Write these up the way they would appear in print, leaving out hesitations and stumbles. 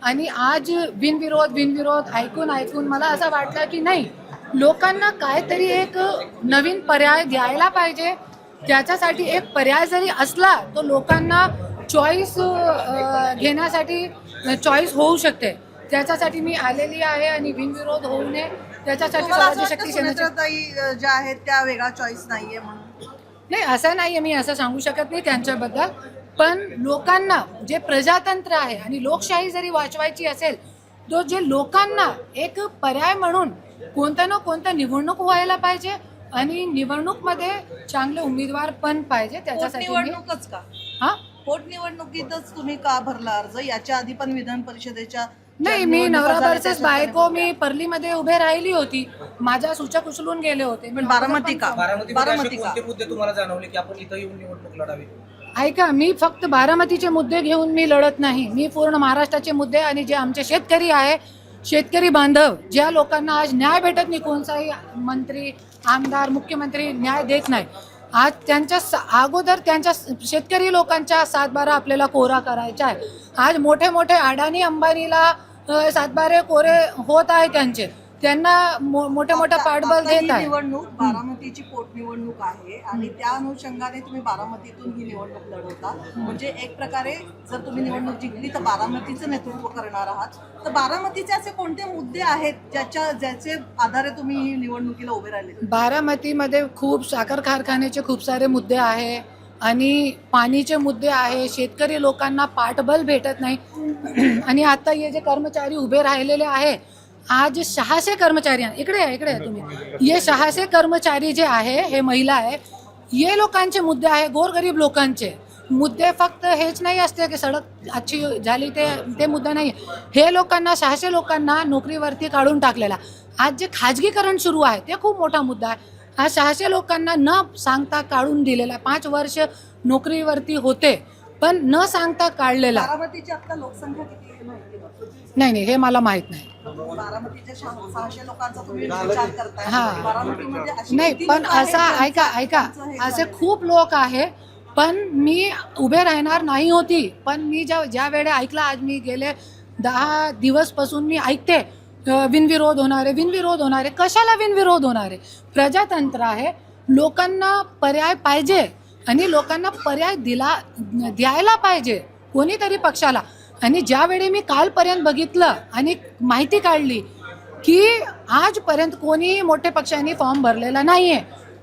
आणि आज बिनविरोध ऐकून ऐकून मला असं वाटलं की नाही, लोकांना काहीतरी एक नवीन पर्याय द्यायला पाहिजे. त्याच्यासाठी एक पर्याय जरी असला तो लोकांना चॉईस घेण्यासाठी चॉईस होऊ शकते. त्याच्यासाठी मी आलेली आहे आणि बिनविरोध होऊ नये त्याच्यासाठी स्वराज्य शक्ती सेनेची सुनेत्राताई ज्या आहेत त्या वेगळा चॉईस नाहीये म्हणून. नाही, असं नाहीये, मी असं सांगू शकत नाही त्यांच्याबद्दल. पण लोकांना जे प्रजातंत्र आहे आणि लोकशाही जरी वाचवायची असेल तो जे लोकांना एक पर्याय म्हणून कोणता ना कोणता निवडणूक व्हायला पाहिजे आणि निवडणूकमध्ये चांगले उमेदवार पण पाहिजे. त्याच्यासाठी निवडणूकच का? हा, पोटनिवडणुकीतच तुम्ही का भरला अर्ज? याच्या आधी पण विधान परिषदेच्या नाही, मी नवरा वर्सेस बायको मी पर्लीमध्ये उभे राहिली होती. माझ्या सूचक उचलून गेले होते. पण बारामती का? बारामती कोणते मुद्दे तुम्हाला जाणवले की आपण इथं येऊन निवडणूक लढावी? ऐका, मी फक्त बारामतीचे मुद्दे घेऊन मी लढत नाही. मी पूर्ण महाराष्ट्राचे मुद्दे आणि जे आमचे शेतकरी आहे, शेतकरी बांधव, ज्या लोकांना आज न्याय भेटत नाही, कोणताही मंत्री आमदार मुख्यमंत्री न्याय देत नाही, आज त्यांच्या अगोदर त्यांच्या शेतकरी लोकांच्या 7-12 आपल्याला कोरा करायचा आहे. आज मोठे मोठे अडाणी अंबानीला 7-12 कोरे होत आहे त्यांना मोठे मोठे पाठबळ देत आहे. निवडणूक बारामतीची पोटनिवडणूक आहे आणि त्या अनुषंगाने तुम्ही बारामतीतून ही निवडणूक लढवता. म्हणजे एक प्रकारे जर तुम्ही निवडणूक जिंकली तर बारामतीचं नेतृत्व करणार आहात. तर बारामतीचे असे कोणते मुद्दे आहेत ज्याचे आधारे तुम्ही ही निवडणुकीला उभे राहिले? बारामतीमध्ये खूप साखर कारखान्याचे खूप सारे मुद्दे आहे आणि पाणीचे मुद्दे आहे. शेतकरी लोकांना पाठबळ भेटत नाही आणि आता हे जे कर्मचारी उभे राहिलेले आहे, आज 600 कर्मचारी, इकडे आहे तुम्ही, ये 600 कर्मचारी जे आहे, हे महिला आहे, ये लोकांचे मुद्दे आहे, गोरगरीब लोकांचे मुद्दे. फक्त हेच नाही असते की सडक अच्छी झाली ते मुद्दा नाही. हे लोकांना 600 लोकांना नोकरीवरती काढून टाकलेला. आज जे खाजगीकरण सुरू आहे ते खूप मोठा मुद्दा आहे. हा 600 लोकांना न सांगता काढून दिलेला. 5 वर्ष नोकरीवरती होते पण न सांगता काढलेला. बारामतीची आता लोकसंख्या किती आहे माहिती आहे? नाही, हे मला माहित नाही. बारामतीच्या 600 लोकांचा तुम्ही विचार करताय. हा. बारामतीमध्ये अशी नाही, किती पण लोकं आहेत असा ऐका, असे खूप लोक आहे. पण मी उभे राहणार नाही होती. पण मी ज्या वेळे ऐकला, आज मी गेले 10 दिवसपासून मी ऐकते बिनविरोध होणार आहे. कशाला बिनविरोध होणार आहे? प्रजातंत्र आहे, लोकांना पर्याय पाहिजे आणि लोकांना पर्याय द्यायला पाहिजे कोणीतरी पक्षाला. आणि ज्यावेळी मी कालपर्यंत बघितलं आणि माहिती काढली की आजपर्यंत कोणीही मोठ्या पक्षांनी फॉर्म भरलेला नाहीये,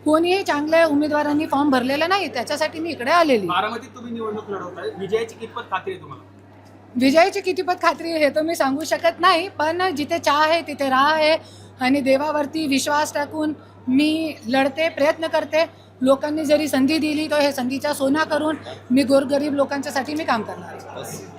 कोणीही चांगल्या उमेदवारांनी फॉर्म भरलेला नाही, त्याच्यासाठी मी इकडे आलेली. बारामतीत तुम्ही निवडणूक लढवताय, विजयाची कितपत खात्री आहे तुम्हाला? विजयाची कितीपत खात्री आहे हे तर मी सांगू शकत नाही. पण जिथे चहा आहे तिथे राह आहे आणि देवावरती विश्वास टाकून मी लढते, प्रयत्न करते. लोकांनी जरी संधी दिली तर हे संधीचा सोना करून मी गोरगरीब लोकांच्यासाठी मी काम करणार आहे.